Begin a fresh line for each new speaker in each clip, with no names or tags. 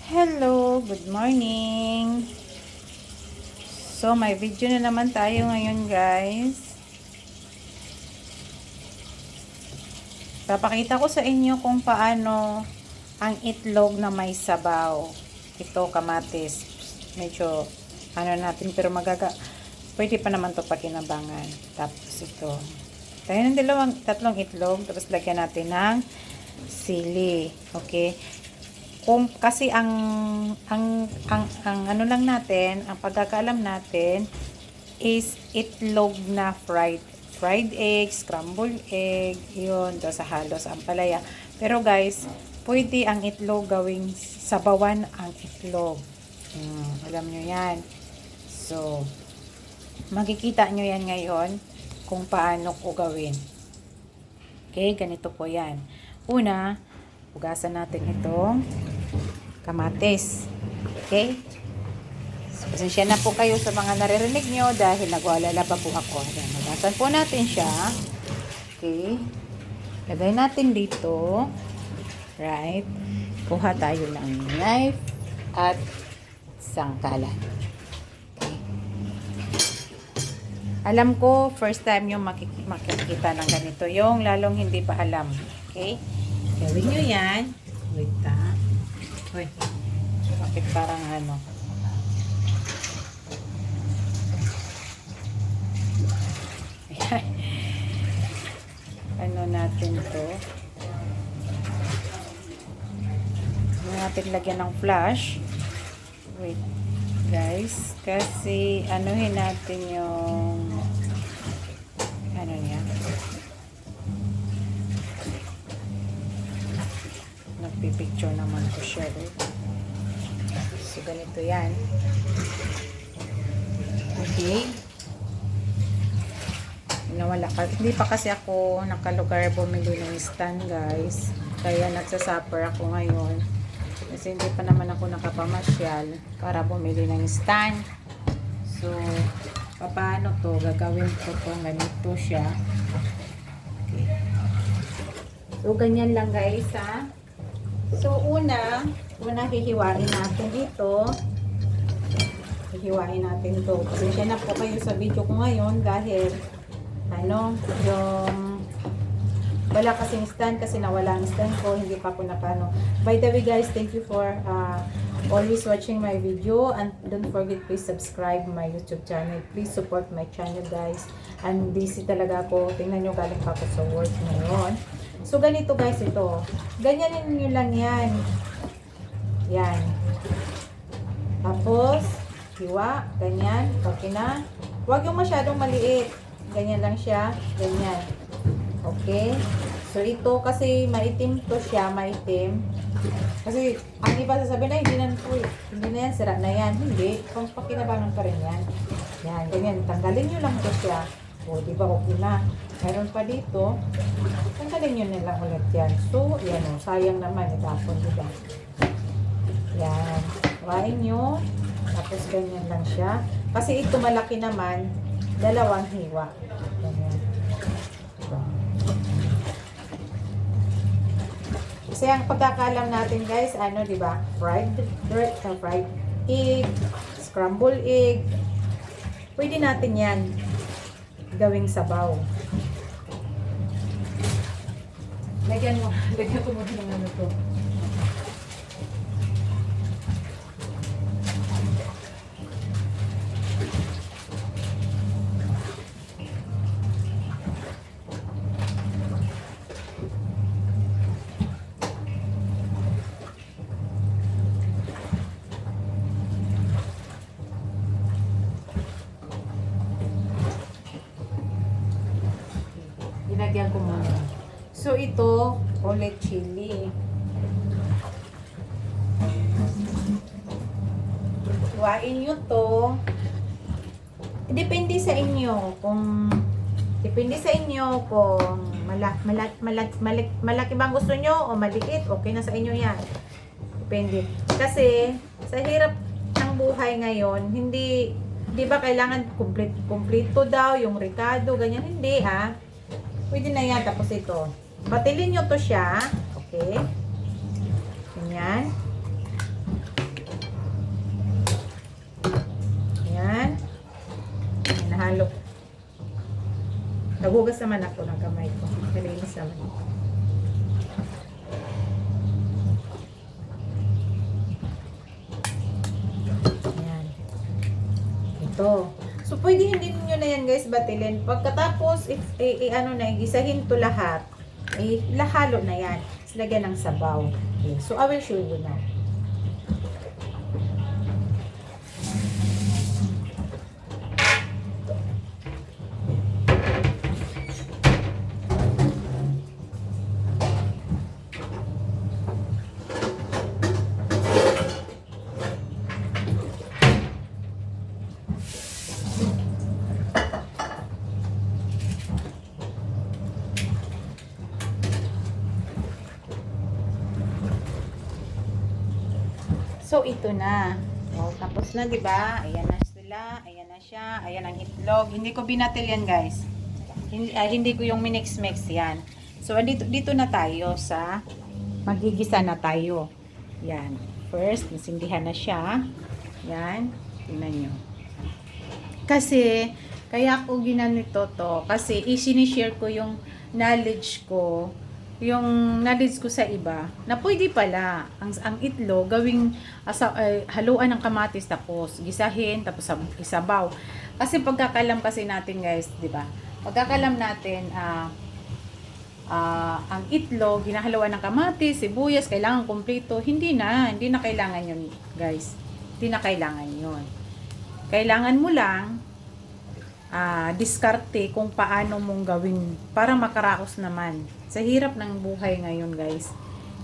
Hello, good morning. So, may video na naman tayo ngayon, guys. Papakita ko sa inyo kung paano ang itlog na may sabaw. Ito, kamatis. Medyo, natin, pero pwede pa naman to pakinabangan. Tapos ito. Tayo ng tatlong itlog, tapos lagyan natin ng sili. Okay? Kasi ang ano lang natin, ang pagkakaalam natin is itlog na fried egg, scrambled egg, yun, do sa halos ampalaya. Pero guys, pwede ang itlog gawing sabawan ang itlog. Alam nyo yan. So, makikita nyo yan ngayon kung paano ko gawin. Okay, ganito po yan. Una, hugasan natin itong kamatis. Okay? So, pasensya na po kayo sa mga naririnig nyo dahil nagwalala pa po ako. Ayan, hugasan po natin siya. Okay? Lagay natin dito. Right? Kuha tayo ng knife at sangkalan. Okay? Alam ko, first time yung makikita ng ganito. Yung lalong hindi pa alam. Okay? Gawin nyo yan. Wait ha. Uy. Bakit parang ano. Ano natin to. Ano natin lagyan ng flash. Wait. Guys. Kasi anuhin natin yung ano niya. Nagpipicture naman ko siya. So, ganito yan. Okay. Hindi pa kasi ako nakalugar bumili ng stand, guys. Kaya nagsasuffer ako ngayon. Kasi hindi pa naman ako nakapamasyal para bumili ng stand. So, paano to? Gagawin ko to. Ganito siya. Okay. So, ganyan lang, guys, ha? So, una hihiwain natin ito. Hihiwain natin ito. Pasensya na po kayo sa video ko ngayon dahil yung wala kasing stand kasi nawala ang stand ko. Hindi pa po nakano. By the way, guys, thank you for always watching my video and don't forget please subscribe my YouTube channel. Please support my channel, guys. I'm busy talaga ako. Tingnan nyo, galing pa ako sa work ngayon. So, ganito guys, ito. Ganyanin nyo lang yan. Yan. Tapos, hiwa. Ganyan. Okay na. Huwag yung masyadong maliit. Ganyan lang siya. Ganyan. Okay. So, ito kasi maitim to siya. Maitim. Kasi, ang iba sasabihin na, hindi na yan. Sira na yan. Hindi. Kung pakinabangan pa rin yan. Yan. Ganyan. Tanggalin nyo lang to siya. O, diba okay na. Meron pa dito. Tanggalin nyo na lang ulit yan. So, yan o. Sayang naman. Itapon, diba? Yan. Huwain nyo. Tapos, ganyan lang siya. Kasi ito malaki naman. Dalawang hiwa. Ganyan. Diba? Kasi ang pagkakalam natin, guys, diba? Fried egg, scrambled egg. Pwede natin yan gawing sabaw. Lagyan ko muna ng ano to. Lagyan ko muna. So, ito, ulit chili. Huwain nyo to. Depende sa inyo kung malaki bang gusto nyo o maliit, okay na sa inyo yan. Depende. Kasi, sa hirap ng buhay ngayon, hindi, di ba kailangan kompleto daw, yung ricado, ganyan, hindi ha. Pwede na yan. Tapos ito. Batilin nyo to siya. Okay. Ganyan. Naghugas naman ako ng kamay ko. Malinis naman. Ayan. Ito. So, pwede hindi nyo na yan guys batilin. Pagkatapos, ano na, gisahin to lahat. Lahalo na yan. Lagyan ng sabaw. Okay. So, I will show you now. So, ito na. So, tapos na, di ba? Ayan na sila. Ayan na siya. Ayan ang itlog. Hindi ko binatil yan, guys. Hindi ko yung minix-mix yan. So, dito na tayo sa magigisa na tayo. Yan. First, nasindihan na siya. Yan. Tingnan nyo. Kasi, kaya ako ginanito to. Kasi, isinishare ko yung knowledge ko sa iba na pwede pala ang itlog gawing haluan ng kamatis tapos gisahin tapos isabaw. Kasi pagkakalam kasi natin guys, 'di ba? Pagkakalam natin ang itlog ginahaluan ng kamatis, sibuyas, kailangan kumpleto. Hindi na kailangan 'yun, guys. Hindi na kailangan 'yun. Kailangan mo lang diskarte kung paano mong gawin para makaraos naman sa hirap ng buhay ngayon guys,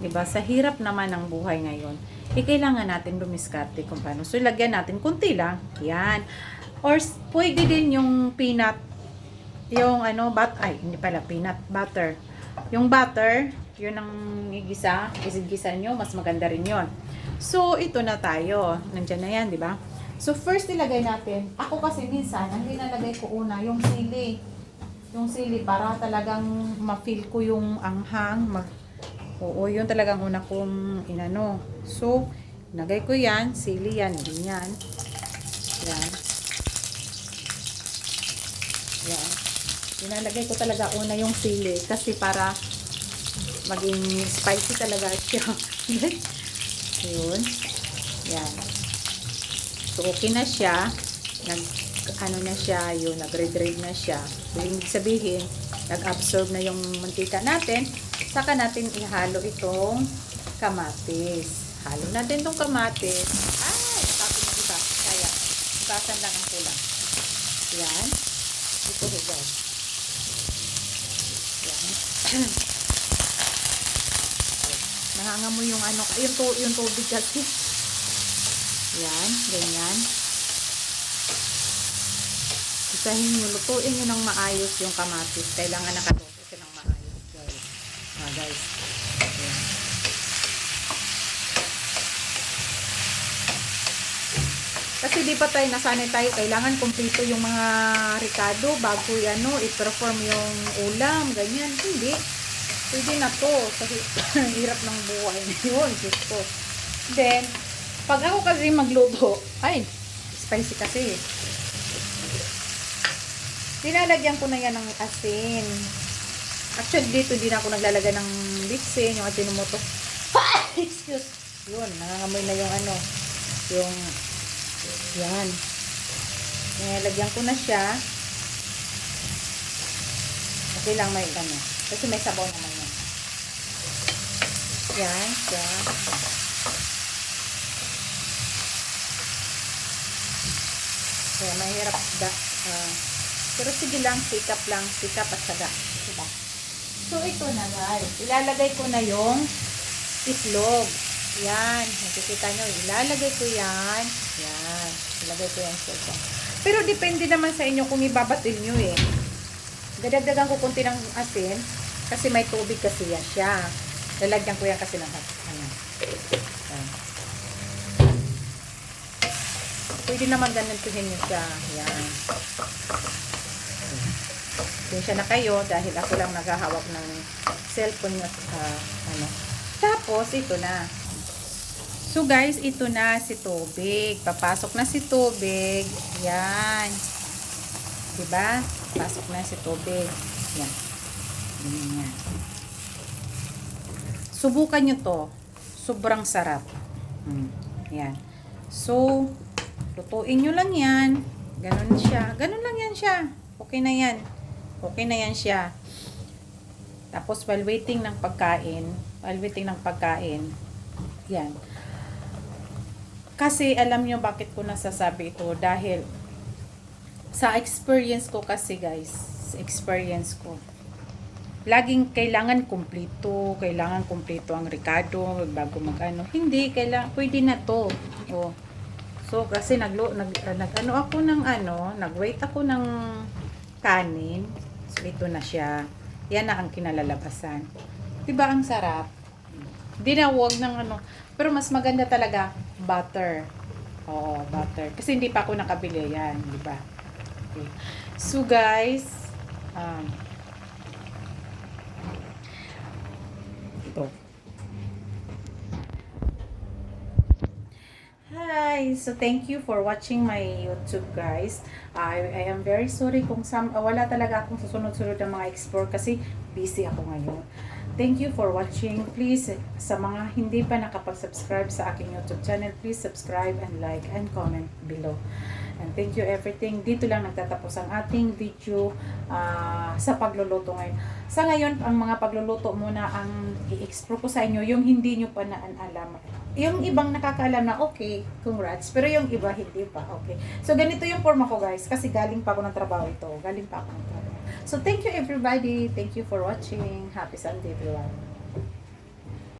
'di ba? Sa hirap naman ng buhay ngayon, kailangan natin dumiskarte kung paano. So lagyan natin kunti lang, yan, or pwede din yung peanut, yung hindi pala peanut butter, yung butter, yun ang igisa nyo, mas maganda rin yun. So ito na tayo, nandyan na yan, 'di ba? So, first ilagay natin, ako kasi minsan, ang nilalagay ko una, yung sili. Yung sili, para talagang ma-feel ko yung anghang. Oo, yun talagang una kong inano. So, nagay ko yan, sili yan, ganyan. Yan. Yan. Nilalagay ko talaga una yung sili, kasi para maging spicy talaga siya. Yun. Yan. So, okay na siya. Nag-red na siya. So, ibig sabihin, nag-absorb na yung mantika natin. Saka natin ihalo itong kamatis. Halo natin itong kamatis. Tapos na iba. Kaya, ibasan lang ang kulang. Yan. Ito guys. Yan. Nangangamoy yung yung tubig kasi. Yan, ganyan. Isahin nyo, lutuin nyo ng maayos yung kamatis. Kailangan nakatuto siya ng maayos, guys. Guys. Ayan. Kasi di pa tayo nasanay tayo, kailangan kumpleto yung mga ricado bago i-perform yung ulam, ganyan. Hindi. Pwede na to. Kasi hirap ng buhay na yun. Then, pag ako kasi magluto, spicy kasi. Nilalagyan ko na yan ng asin. Actually, dito din ako naglalagay ng bitsin, yung atinomoto. Excuse. Yun, nangangamoy na yung yan. Nilalagyan ko na siya. Okay lang may kasi may sabaw naman yan. Yan, siya. Kaya mahirap pero sige lang, sikap at saga, diba? So ito na guys, ilalagay ko na yung itlog. Yan, nakikita nyo, ilalagay ko yan. Yan, ilalagay ko yan sa ito. Pero depende naman sa inyo kung ibabatil nyo eh. Dadagdagan ko konti ng asin kasi may tubig kasi yan siya. Lalagyan ko yan kasi ng yan. Pwede naman ganituhin nyo siya. Yan. Siya na kayo dahil ako lang naghahawak ng cellphone na Tapos, ito na. So, guys, ito na si tubig. Papasok na si tubig. Yan. Diba? Pasok na si tubig. Yan. Ganyan. Subukan nyo to. Sobrang sarap. Yan. So, lutuin nyo lang yan. Ganun siya. Ganun lang yan siya. Okay na yan. Okay na yan siya. Tapos, while waiting ng pagkain, yan. Kasi, alam nyo bakit ko nasasabi ito? Dahil, sa experience ko kasi guys, sa experience ko, laging kailangan kumpleto ang rekado bago magano. Hindi kailangan, pwede na to. Oh. So kasi nag-ano ako ng nag-wait ako ng kanin. So ito na siya. Yan na ang kinalalabasan. 'Di ba ang sarap? Hindi na wag ng pero mas maganda talaga butter. Oo, butter. Kasi hindi pa ako nakabili yan, 'di ba? Okay. So guys, ito. Hi! So, thank you for watching my YouTube, guys. I am very sorry kung wala talaga akong susunod-sunod ng mga explore kasi busy ako ngayon. Thank you for watching. Please, sa mga hindi pa nakapag-subscribe sa aking YouTube channel, please subscribe and like and comment below. And thank you everything. Dito lang nagtatapos ang ating video sa pagluluto ngayon. Sa ngayon, ang mga pagluluto muna ang i-explore ko sa inyo, yung hindi nyo pa naalam. Yung ibang nakakaalam na okay, congrats. Pero yung iba hindi pa, okay. So, ganito yung forma ko guys. Kasi galing pa ako ng trabaho ito. So, thank you everybody. Thank you for watching. Happy Sunday everyone.